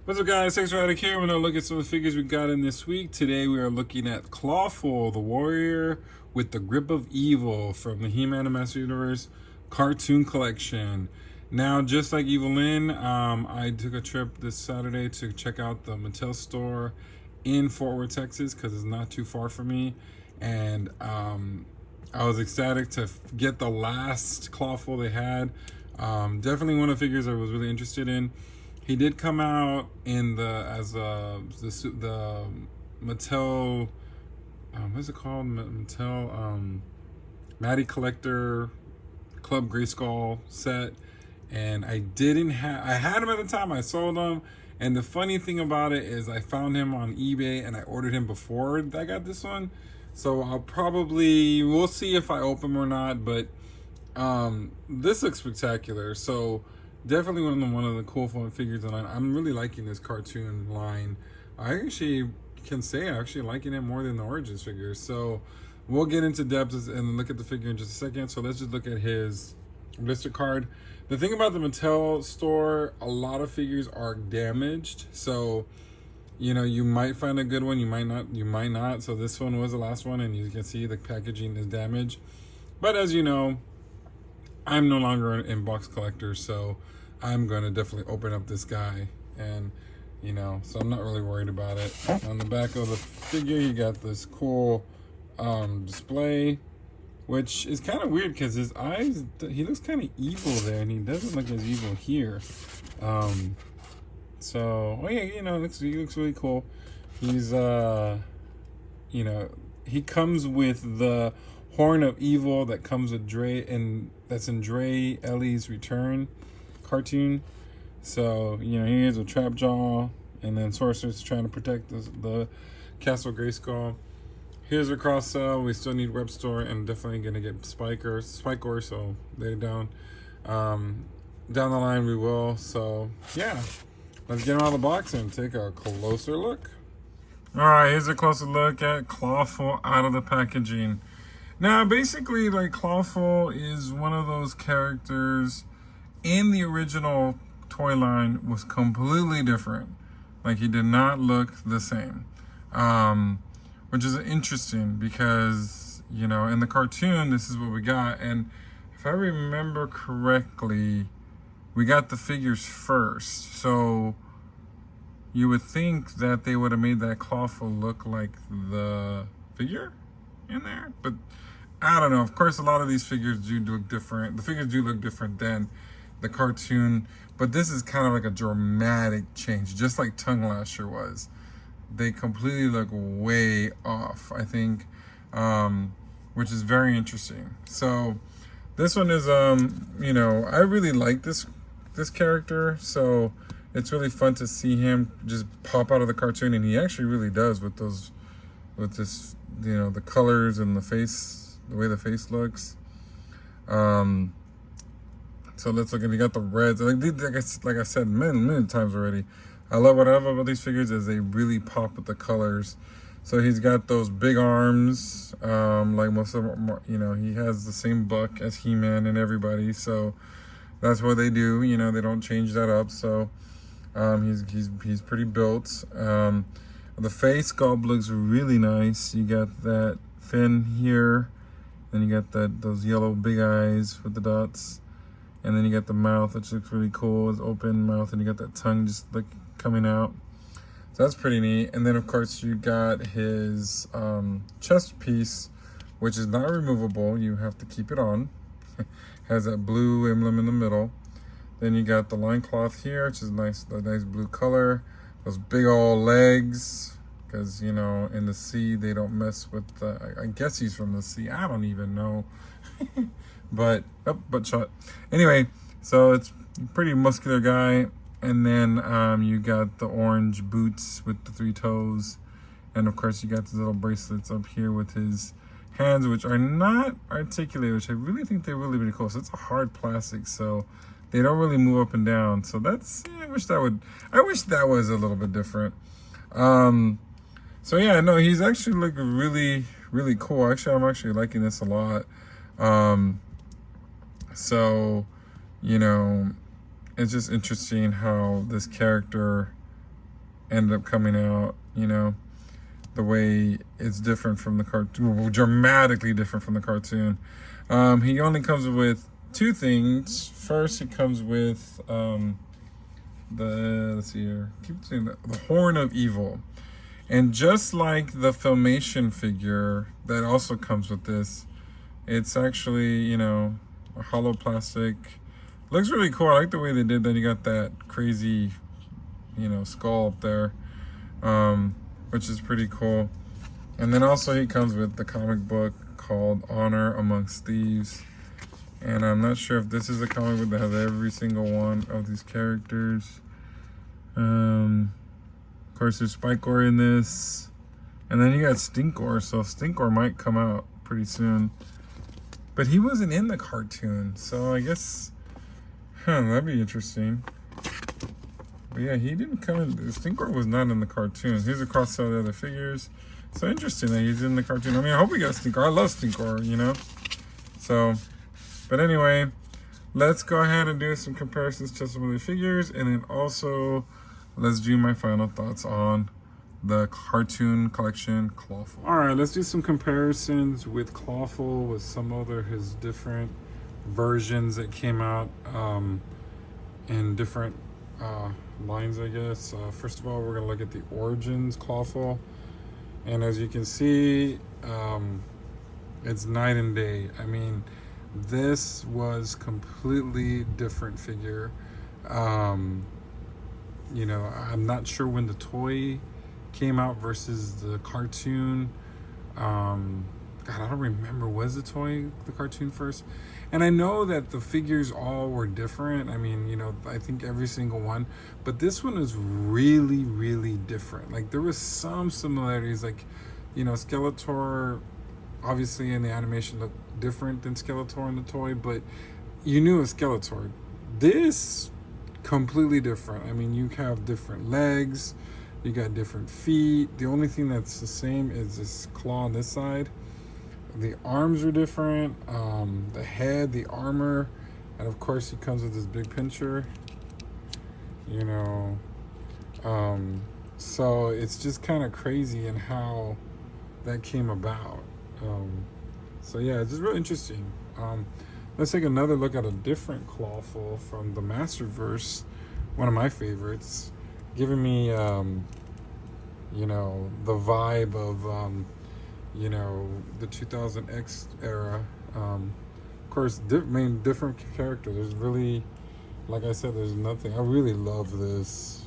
What's up, guys? Thanks for having here. We're going to look at some of the figures we got in this week. Today we are looking at Clawful, the warrior with the grip of evil from the He-Man and Master Universe cartoon collection. Now, just like Evelyn, I took a trip this Saturday to check out the Mattel store in Fort Worth, Texas, because it's not too far from me. And I was ecstatic to get the last Clawful they had. Definitely one of the figures I was really interested in. He did come out in the Mattel, what's it called? Mattel Matty Collector Club Grayskull set, and I had him at the time. I sold him, and the funny thing about it is I found him on eBay and I ordered him before I got this one. So we'll see if I open him or not. But this looks spectacular. So definitely one of the cool fun figures that I'm really liking this cartoon line. I actually can say I'm actually liking it more than the Origins figures. So we'll get into depth and look at the figure in just a second. So let's just look at his blister card. The thing about the Mattel store, a lot of figures are damaged. So, you know, you might find a good one, you might not. So this one was the last one, and you can see the packaging is damaged. But as you know, I'm no longer an in-box collector, so I'm going to definitely open up this guy. And, you know, so I'm not really worried about it. On the back of the figure, you got this cool display, which is kind of weird because his eyes, he looks kind of evil there, and he doesn't look as evil here. So, oh yeah, you know, he looks really cool. He's, you know, he comes with the Horn of Evil that comes with Dre, and that's in Dre Ellie's Return cartoon. So, you know, here's a Trap Jaw, and then Sorcerer's trying to protect the Castle Grayskull. Here's a cross sell. We still need Web Store, and definitely gonna get Spikor, so lay it down. Down the line we will. So yeah, let's get him out of the box and take a closer look. All right, here's a closer look at Clawful out of the packaging. Now, basically, like, Clawful is one of those characters in the original toy line was completely different. Like, he did not look the same. Which is interesting because, you know, in the cartoon, this is what we got. And if I remember correctly, we got the figures first. So you would think that they would have made that Clawful look like the figure in there. But I don't know. Of course, a lot of these figures do look different. The figures do look different than the cartoon. But this is kind of like a dramatic change, just like Tongue Lasher was. They completely look way off, I think, which is very interesting. So this one is, you know, I really like this character. So it's really fun to see him just pop out of the cartoon, and he actually really does with this, you know, the colors and the face, the way the face looks. So let's look at, you got the reds. Like I said many times already, I love what I love about these figures is they really pop with the colors. So he's got those big arms, like most of them, you know, he has the same buck as He-Man and everybody. So that's what they do, you know, they don't change that up. So he's pretty built. The face sculpt looks really nice. You got that fin here, then you got those yellow big eyes with the dots, and then you got the mouth, which looks really cool. It's open mouth, and you got that tongue just like coming out. So that's pretty neat. And then of course you got his chest piece, which is not removable. You have to keep it on. Has that blue emblem in the middle. Then you got the loincloth here, which is nice, the nice blue color. Those big old legs, because, you know, in the sea they don't mess with the, I guess he's from the sea. I don't even know. But shot. Anyway, so it's a pretty muscular guy. And then you got the orange boots with the 3 toes. And of course you got these little bracelets up here with his hands, which are not articulated, which I really think they're really, really cool. So it's a hard plastic, so they don't really move up and down. So that's, I wish that was a little bit different. So yeah, no, he's actually looking really, really cool. Actually, I'm actually liking this a lot. So, you know, it's just interesting how this character ended up coming out, you know, the way it's different from the cartoon, dramatically different from the cartoon. He only comes with two things. First, it comes with let's see here, keep saying the Horn of Evil. And just like the Filmation figure that also comes with this, it's actually, you know, a hollow plastic. Looks really cool. I like the way they did that. You got that crazy, you know, skull up there, which is pretty cool. And then also he comes with the comic book called Honor Amongst Thieves. And I'm not sure if this is a comic book that has every single one of these characters. Of course, there's Spikor in this. And then you got Stinkor, so Stinkor might come out pretty soon. But he wasn't in the cartoon, so I guess, that'd be interesting. But yeah, he didn't come in. Stinkor was not in the cartoon. Here's a cross of the other figures. So interesting that he's in the cartoon. I mean, I hope we got Stinkor. I love Stinkor, you know? So, but anyway, let's go ahead and do some comparisons to some of the figures. And then also, let's do my final thoughts on the cartoon collection, Clawful. All right, let's do some comparisons with Clawful with some other his different versions that came out in different lines, I guess. First of all, we're gonna look at the Origins Clawful. And as you can see, it's night and day. I mean, this was completely different figure. You know, I'm not sure when the toy came out versus the cartoon. God, I don't remember. Was the toy the cartoon first? And I know that the figures all were different. I mean, you know, I think every single one. But this one is really, really different. Like, there was some similarities. Like, you know, Skeletor, obviously in the animation, looked different than Skeletor in the toy. But you knew it was Skeletor. This, completely different. I mean, you have different legs. You got different feet. The only thing that's the same is this claw on this side. The arms are different. The head, the armor, and of course he comes with this big pincher. You know, so it's just kind of crazy in how that came about. So yeah, it's just really interesting. Let's take another look at a different Clawful from the Masterverse, one of my favorites, giving me, you know, the vibe of, you know, the 2000X era. Of course, different character. There's really, like I said, there's nothing. I really love this.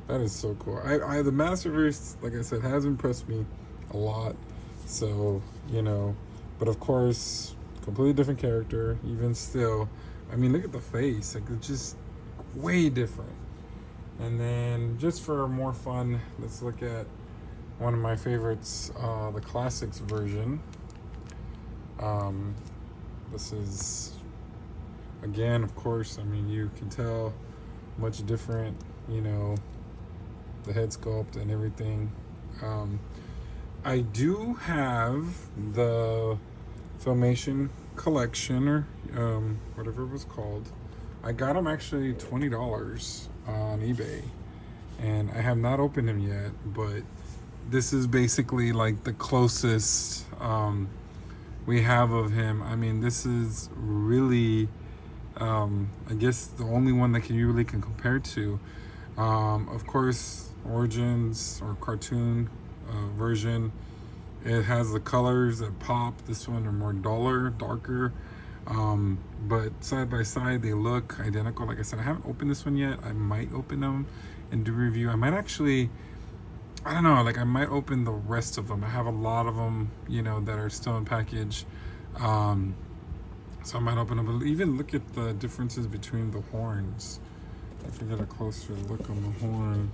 That is so cool. The Masterverse, like I said, has impressed me a lot. So, you know, but of course, completely different character, even still. I mean, look at the face. Like, it's just way different. And then, just for more fun, let's look at one of my favorites, the Classics version. This is, again, of course, I mean, you can tell much different, you know, the head sculpt and everything. I do have the Filmation collection, or whatever it was called. I got them actually $20 on eBay, and I have not opened them yet, but this is basically like the closest we have of him. I mean, this is really, I guess, the only one that you really can compare to. Of course, Origins or cartoon version, it has the colors that pop. This one are more darker. But side by side, they look identical. Like I said, I haven't opened this one yet. I might open them and do a review. I might actually, I don't know, like I might open the rest of them. I have a lot of them, you know, that are still in package. So I might open them. But even look at the differences between the horns. If you get a closer look on the horn,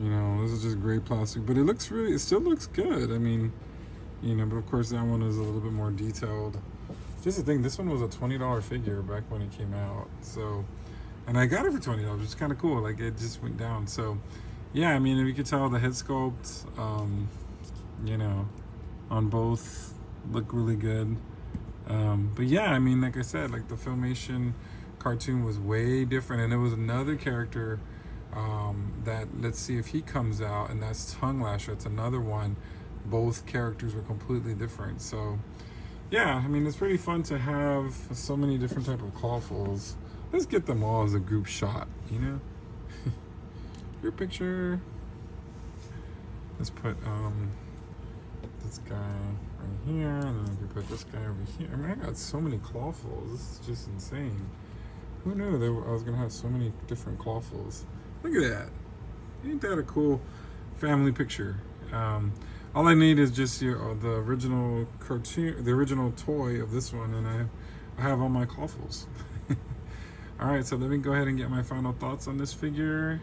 you know, this is just gray plastic, but it still looks good. I mean, you know, but of course that one is a little bit more detailed. Just the thing, this one was a $20 figure back when it came out. So, and I got it for $20, which is kind of cool. Like, it just went down. So, yeah, I mean, if you could tell, the head sculpt, you know, on both look really good. But yeah, I mean, like I said, like the Filmation cartoon was way different, and it was another character That let's see if he comes out, and that's Tongue Lasher. It's another one. Both characters were completely different. So yeah, I mean, it's pretty fun to have so many different type of Clawfuls. Let's get them all as a group shot, you know. Your picture. Let's put this guy right here, and then we can put this guy over here. I mean, I got so many Clawfuls. This is just insane. Who knew I was gonna have so many different Clawfuls? Look at that. Ain't that a cool family picture? All I need is just the original cartoon, the original toy of this one, and I have all my Clawfuls. All right, so let me go ahead and get my final thoughts on this figure.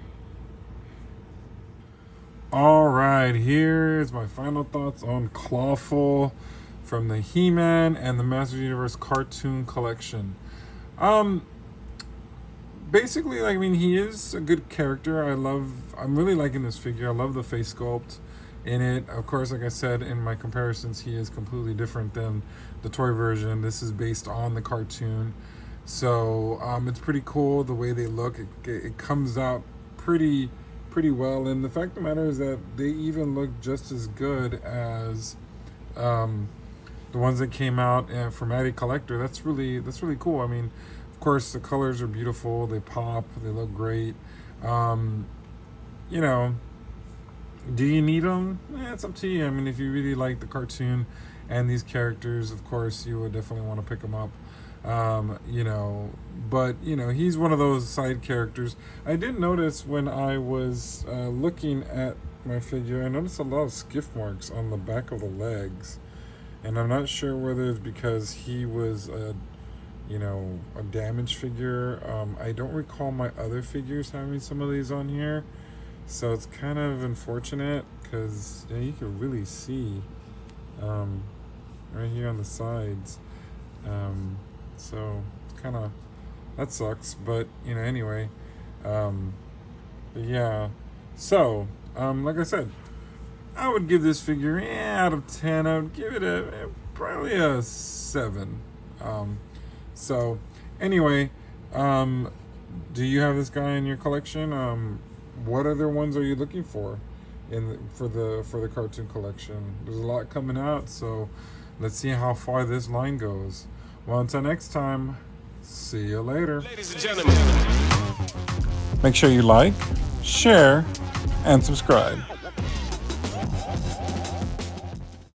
All right, here's my final thoughts on Clawful from the He-Man and the Masters Universe cartoon collection. Basically, like, I mean, he is a good character. I'm really liking this figure. I love the face sculpt in it. Of course, like I said, in my comparisons, he is completely different than the toy version. This is based on the cartoon. So it's pretty cool the way they look. It comes out pretty well. And the fact of the matter is that they even look just as good as the ones that came out from Matty Collector. That's really cool. I mean, of course, the colors are beautiful. They pop. They look great. You know, do you need them? It's up to you. I mean, if you really like the cartoon and these characters, of course, you would definitely want to pick them up. You know, but you know, he's one of those side characters. I did notice when I was looking at my figure, I noticed a lot of skiff marks on the back of the legs, and I'm not sure whether it's because he was a damaged figure. I don't recall my other figures having some of these on here, so it's kind of unfortunate because you can really see right here on the sides. So it's kind of, that sucks, but anyway, but yeah. So like I said, I would give this figure out of 10. I would give it probably a 7. So anyway, do you have this guy in your collection? What other ones are you looking for for the cartoon collection? There's a lot coming out, so let's see how far this line goes. Well, until next time, see you later. Ladies and gentlemen, Make sure you like, share, and subscribe.